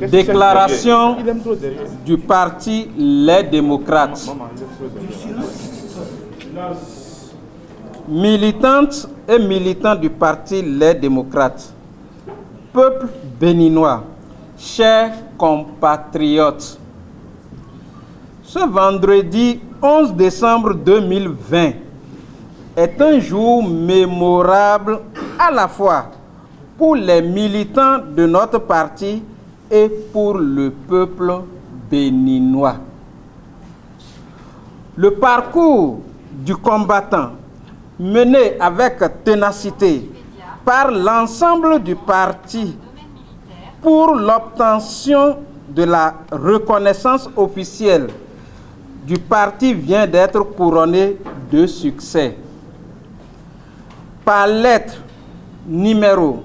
Déclaration du parti Les Démocrates. Militantes et militants du parti Les Démocrates, peuple béninois, chers compatriotes, ce vendredi 11 décembre 2020 est un jour mémorable à la fois pour les militants de notre parti et pour le peuple béninois. Le parcours du combattant mené avec ténacité par l'ensemble du parti pour l'obtention de la reconnaissance officielle du parti vient d'être couronné de succès. Par lettre numéro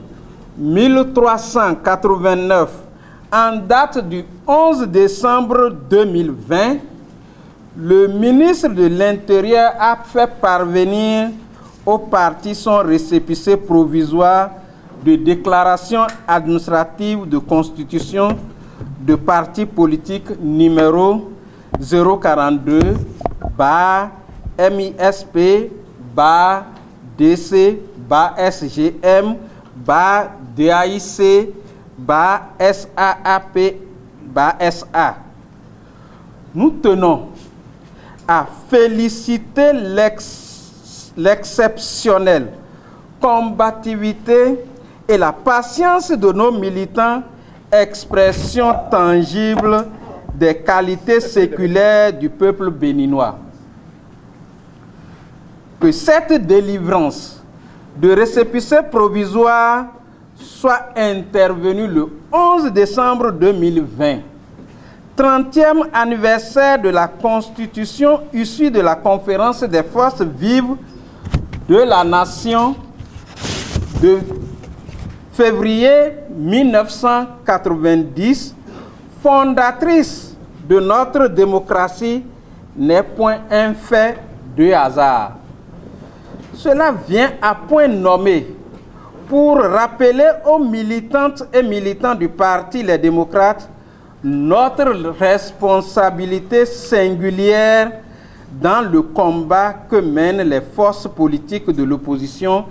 1389 en date du 11 décembre 2020, le ministre de l'Intérieur a fait parvenir au parti son récépissé provisoire de déclaration administrative de constitution de parti politique numéro 042-MISP-DC-DAIC-SAAP-SA. Nous tenons à féliciter l'exceptionnelle combativité et la patience de nos militants, expression tangible des qualités séculaires du peuple béninois. Que cette délivrance de récépissé provisoire soit intervenue le 11 décembre 2020, 30e anniversaire de la Constitution issue de la Conférence des forces vives de la Nation de février 1990, fondatrice de notre démocratie, n'est point un fait de hasard. Cela vient à point nommé pour rappeler aux militantes et militants du parti Les Démocrates notre responsabilité singulière dans le combat que mènent les forces politiques de l'opposition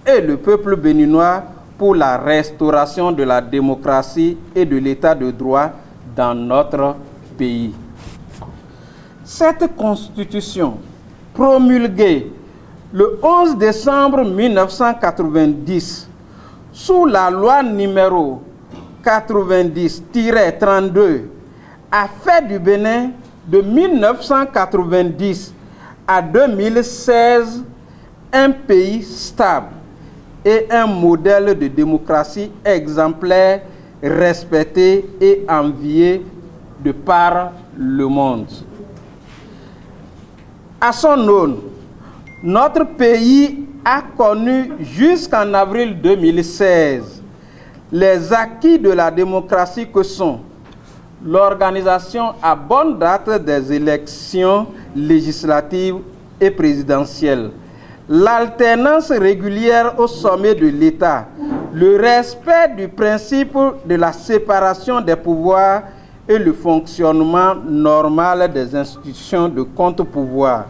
et le peuple béninois pour la restauration de la démocratie et de l'état de droit dans notre pays. Cette constitution, promulguée le 11 décembre 1990 sous la loi numéro 90-32, a fait du Bénin de 1990 à 2016 un pays stable et un modèle de démocratie exemplaire, respecté et envié de par le monde. À son aune, notre pays a connu jusqu'en avril 2016 les acquis de la démocratie que sont l'organisation à bonne date des élections législatives et présidentielles, l'alternance régulière au sommet de l'État, le respect du principe de la séparation des pouvoirs et le fonctionnement normal des institutions de contre-pouvoir,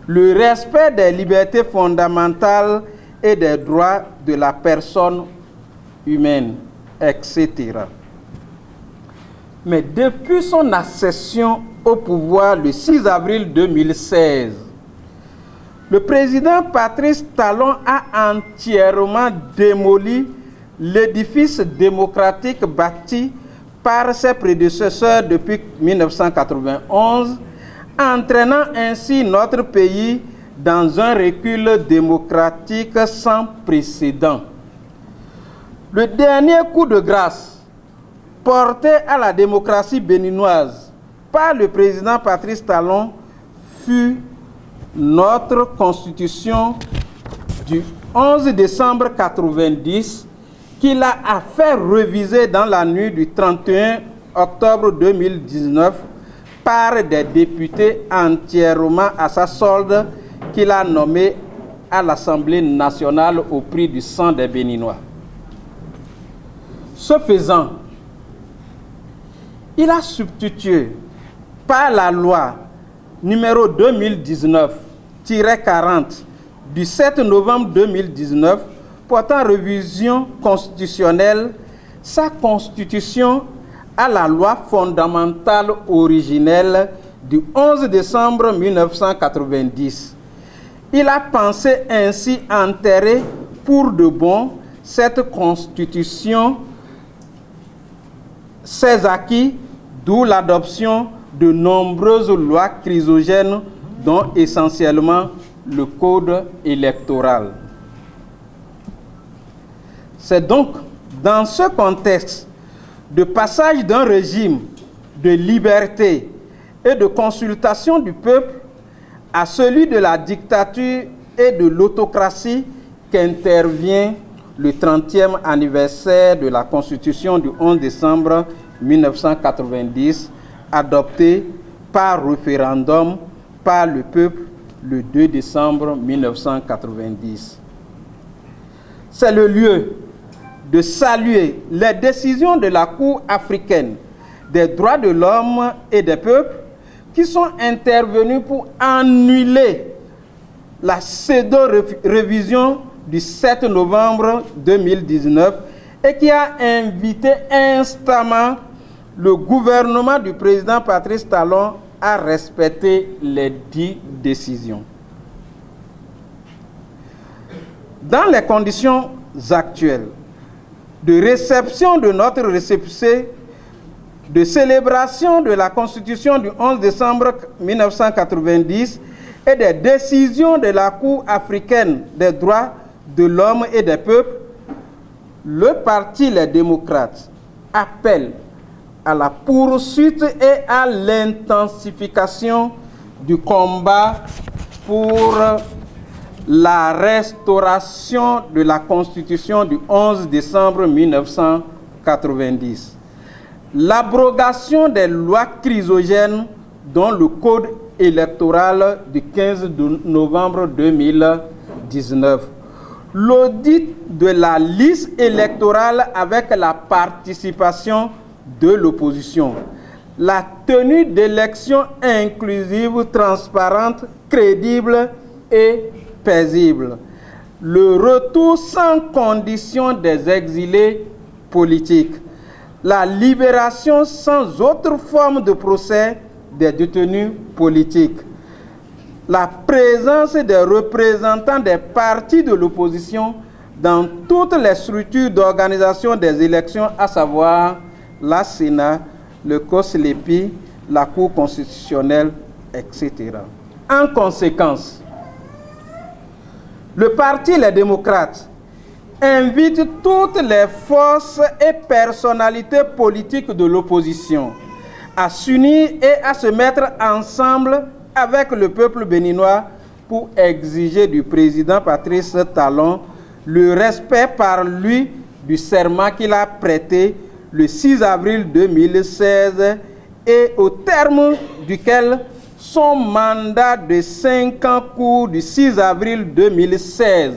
le respect des libertés fondamentales et des droits de la personne humaine, etc. Mais depuis son accession au pouvoir le 6 avril 2016, le président Patrice Talon a entièrement démoli l'édifice démocratique bâti par ses prédécesseurs depuis 1991, entraînant ainsi notre pays dans un recul démocratique sans précédent. Le dernier coup de grâce porté à la démocratie béninoise par le président Patrice Talon fut notre constitution du 11 décembre 1990 qu'il a fait réviser dans la nuit du 31 octobre 2019 par des députés entièrement à sa solde qu'il a nommés à l'Assemblée nationale au prix du sang des Béninois. Ce faisant, Il a substitué par la loi numéro 2019-40 du 7 novembre 2019 portant révision constitutionnelle sa constitution à la loi fondamentale originelle du 11 décembre 1990. Il a pensé ainsi enterrer pour de bon cette constitution, ses acquis, d'où l'adoption de nombreuses lois chrysogènes, dont essentiellement le code électoral. C'est donc dans ce contexte de passage d'un régime de liberté et de consultation du peuple à celui de la dictature et de l'autocratie qu'intervient le 30e anniversaire de la Constitution du 11 décembre 1990, adoptée par référendum par le peuple le 2 décembre 1990. C'est le lieu de saluer les décisions de la Cour africaine des droits de l'homme et des peuples qui sont intervenus pour annuler la pseudo-révision du 7 novembre 2019 et qui a invité instamment le gouvernement du président Patrice Talon à respecter les dites décisions. Dans les conditions actuelles de réception de notre récépissé, de célébration de la Constitution du 11 décembre 1990 et des décisions de la Cour africaine des droits de l'homme et des peuples, le Parti Les Démocrates appelle à la poursuite et à l'intensification du combat pour la restauration de la Constitution du 11 décembre 1990, l'abrogation des lois chrysogènes dont le code électoral du 15 novembre 2019, l'audit de la liste électorale avec la participation de l'opposition, la tenue d'élections inclusives, transparentes, crédibles et paisibles, le retour sans condition des exilés politiques, la libération sans autre forme de procès des détenus politiques, la présence des représentants des partis de l'opposition dans toutes les structures d'organisation des élections, à savoir la Sénat, le COSLEPI, la Cour constitutionnelle, etc. En conséquence, le Parti Les Démocrates invite toutes les forces et personnalités politiques de l'opposition à s'unir et à se mettre ensemble avec le peuple béninois pour exiger du président Patrice Talon le respect par lui du serment qu'il a prêté le 6 avril 2016 et au terme duquel son mandat de 5 ans court du 6 avril 2016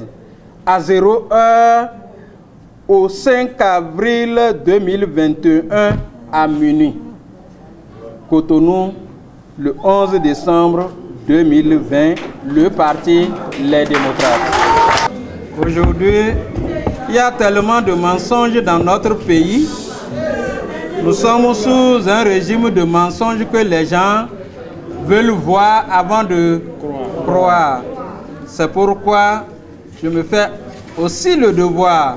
à 0 heure au 5 avril 2021 à minuit. Cotonou, le 11 décembre 2020, le Parti Les Démocrates. Aujourd'hui, il y a tellement de mensonges dans notre pays. Nous sommes sous un régime de mensonges que les gens veulent voir avant de croire. C'est pourquoi je me fais aussi le devoir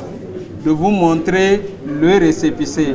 de vous montrer le récépissé.